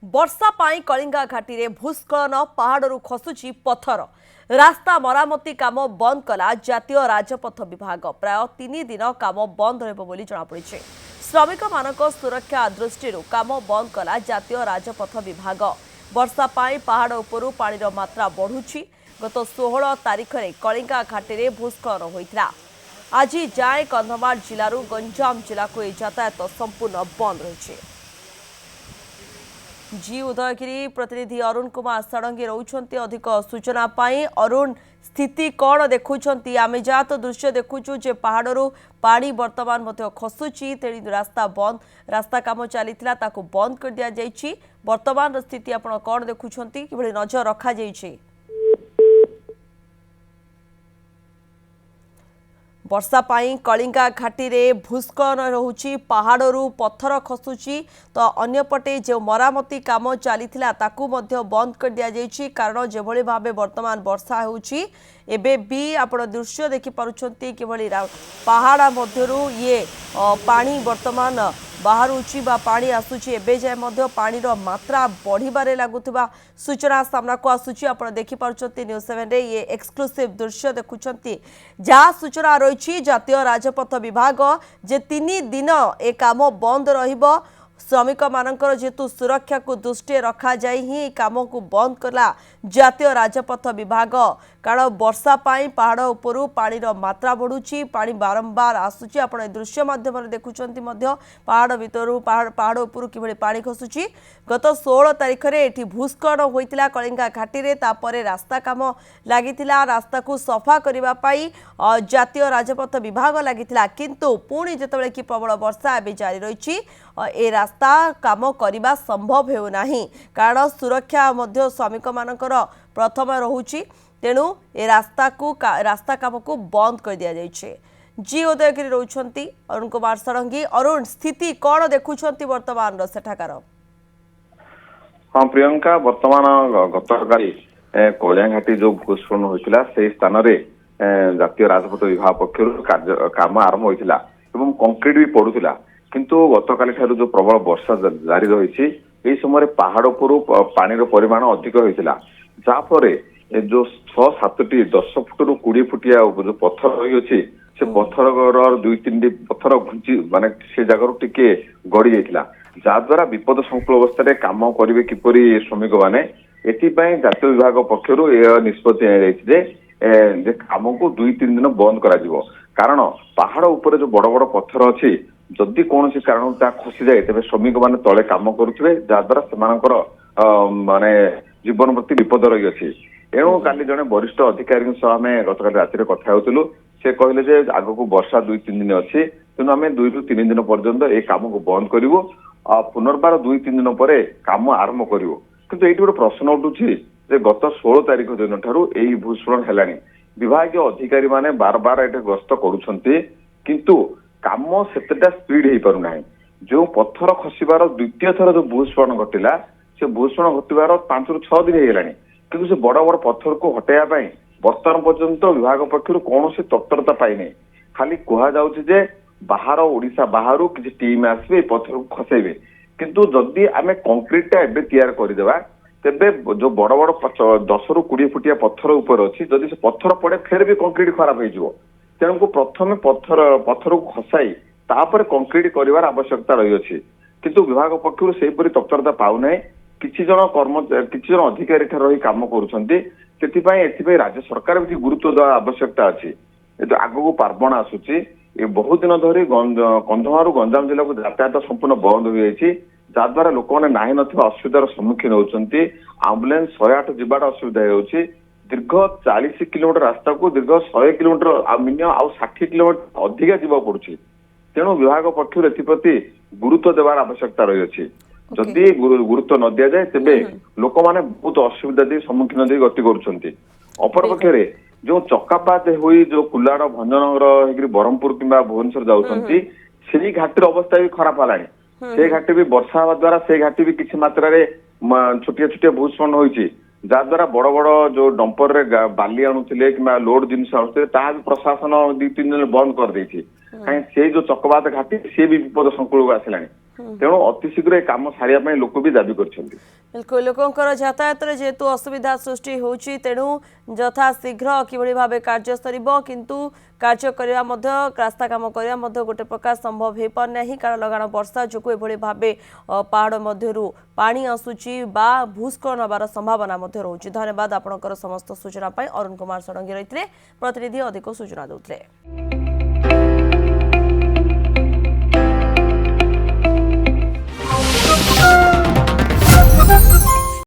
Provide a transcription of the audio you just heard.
वर्षा पाई कलिंगा घाटी रे भूस्खलन पहाड़ू खसुची पत्थर रास्ता मरामती काम बंद कला जातीय राजपथ विभाग प्राय 3 दिन काम बंद रही जमापड़ी। श्रमिक मानक सुरक्षा दृष्टि काम बंद कला जातीय राजपथ विभाग। वर्षा पाई पहाड़ उपरू पानीर मात्रा बढ़ुची। गत 16 तारिख में कलिंगा घाटी रे भूस्खलन होता। आज जाए कंधमाल जिलू गंजाम जिला को यातायात संपूर्ण बंद रही। जी उदयगिरी प्रतिनिधि अरुण कुमार षडंगी रोचंती अधिक सूचना पाई। अरुण स्थिति कौन देखुंती? आमे जहाँ तो दृश्य देखुचु जे पहाड़ू पानी वर्तमान मध्य खसुची तेणु रास्ता बंद रास्ता काम चलीथिला ताकू बंद कर दिया जायछि। वर्तमान स्थिति आपण कौन देखुंती कि नजर रखा जायछि? वर्षा पाई कलिंगा घाटी रे भूस्खलन रहुची पहाड़ू पत्थर खसुची तो अन्यपटे जो मरामती काम चलीथिला ताकू मध्य बंद कर दिया जायछि। कारण जेभଳି भाबे वर्तमान वर्षा होउची एबे भी आपण दृश्य देखि पारुछंती किभଳି पहाड़ मध्यरु ये पानी वर्तमान बाहरुची बा पानी आसुची। एबे जाय मध्य पानीर मात्रा बढ़िबारे लागुथिबा सूचना सामना को आसुची। आपण देखि पारुछंती न्यूज़ 7 रे ये एक्सक्लूसिव दृश्य देखुछंती जहाँ सूचना रही जातीय राजपथ विभाग जे 3 दिन ए काम बंद रहिबो। श्रमिक मानकर जेतु सुरक्षा को दृष्टि रखा जाई ही काम को बंद कला जातीय राजपथ विभाग। कारण वर्षा पाई पहाड़ उपरू पानीर मात्रा बढ़ुची पानी बारंबार आसुची। आपण दृश्य माध्यम देखुचंती मध्य पहाड़ भितरु पहाड़ उपरू किभଳି पानी खसुची। गत 16 तारिख रे एठी भूस्खलन होइतिला कलिंगा घाटी रे। तापरे रास्ता काम लागितिला रास्ता को सफा करिबा पाई जातीय राजपथ विभाग लागितिला। किंतु पुणी जेतबेले कि प्रबल वर्षा एबे जारी रहिची ए रास्ता काम करने संभव हो नाही। कारण सुरक्षा मध्य श्रमिक मानकर प्रथम रहुची तेणु ए रास्ता काम को बंद कर दिया जायछे। जी उदयगिरी रोचंती अरुण कुमार षडंगी। अरुण स्थिति कौन देखुछंती वर्तमान सेठाकार? हाँ प्रियंका वर्तमान गतकाली कलिंगाघाटी जो भूस्खलन होता से स्थान में जातीय राजपथ विभाग पक्षर काम आरंभ होता और कंक्रीट भी पड़ूला। किंतु गतकाली ठारू जो प्रबल वर्षा जारी रही यही समय पहाड़ उपरू पानी परिमाण अधिक होता जहाँफल जो 6-7टी 10 फुटू 20 फुटिया जो पत्थर रही अच्छी से पत्थर 2-3 पत्थर घुंची माने से जगह टिके गड़ी जाता जहाद्वारा विपद संकुल अवस्था काम करेंगे किपरि श्रमिक मैंने एपाई जातीय विभाग पक्षर निष्पत्ति काम को 2-3 दिन बंद कर कारण पहाड़ उपर जो बड़ बड़ पत्थर अच्छी जदि कौन कारण खसी जाए तेज श्रमिक मैंने तले कम करुवे जहाद्वारा से माने जीवन प्रति विपद रही अच्छी। एणु काली जड़े वरिष्ठ अधिकारी आम गतकाल राति कथा होलु से कहले आग को वर्षा 2-3 दिन अच्छी तेणु आम 2-3 दिन पर्यंत ए काम को बंद करूँ पुनर्बार 2-3 दिन पर काम आरंभ करूँ। किंतु ये गोटे प्रश्न उठुची गत 16 तारिख दिन ठारू यही भूस्खलन है विभाग अधिकारी माने बार बार ये गस्त करुछंती किंतु काम सेतेटा स्पीड हो पारना। जो पत्थर खसबार द्वितीय थर जो भूस्खलन घटिला से भूस्खलन घटवार 5-6 दिन होगा किंतु से बड़ बड़ पत्थर को हटाइबा वर्तमान पर्यंत विभाग पक्षर कौन तत्परता पाई खाली कहुचे बाहर ओडिशा बाहर किसी टीम आसवे पत्थर को खसेबे किंतु जदि आम कंक्रीटा एबे तैयार करदेबा तेबे जो बड़ बड़ 10-20 फुटिया पत्थर ऊपर अच्छी जदि से पत्थर पड़े फिर भी कंक्रीट खराब हो तेणु को प्रथम पत्थर को खसाई तापर कंक्रीट कर आवश्यकता रही अच्छी किंतु विभाग पक्षर से तत्परता पाऊना। किसी जन अधिकारी रही काम कर राज्य सरकार भी गुरुत्व देवा आवश्यकता अच्छी। आग को पार्वण आसूची ये बहुत दिन धरी कंधमाल गंजाम जिला को यातायात संपूर्ण बंद हो जाए जहाद्वारा लोक मैंने ना ना असुविधार सम्मुखीन होती। आम्बुलांस 108 जीवाटा असुविधा होती। दीर्घ 40 किलोमीटर रास्ता को दीर्घ 100 किलोमीटर मिनिमम आउ 60 किलोमीटर अधिका जीवा पड़ुछि तेणु विभाग पक्षर एप्रति गुरुत्व देवार आवश्यकता रही अच्छी। जदि गुरुत्व न दि जाए तेबे लोक मैंने बहुत असुविधा दे सम्मुखीन दे गति करुछंती। अपरपक्षे जो चक्कापात हुई जो कुलाड़ भंजनगर ब्रह्मपुर कि भुवनेश्वर जाऊँगी से घाटीर अवस्था भी खराब है। से घाटी भी वर्षा हवा द्वारा से घाटी भी किसी मात्रा छोटिया छोटिया भूस्खलन होती जहाद्वारा बड़ बड़ जो डंपर रे बाली आणुले कि लोड जिनस आणुले भी प्रशासन 2-3 दिन बंद कर देती कहीं से जो चक्रवात घाटी सी भी विपद संकुल को आसला। तेणु अति शीघ्र ए काम सारिया लोक भी दाबी करछन्ती। बिल्कुल लोकंकर यातायात जेहेतु असुविधा सृष्टि होउची तेणु यथा शीघ्र किभଳି भाबे कार्य सरिबो किंतु कार्य करिया मध्य रास्ता काम करिया मध्य गोटे प्रकार संभव हे पर नाही कारण लगाण वर्षा जोकु एभଳି भाबे पहाड़ मध्यरु पानी आसुची बा भूस्खलन हबार संभावना मध्य रहउची। धन्यवाद आपनकर समस्त सूचना पाई। अरुण कुमार षडंगी रहितले प्रतिनिधि अधिक सूचना देउतले।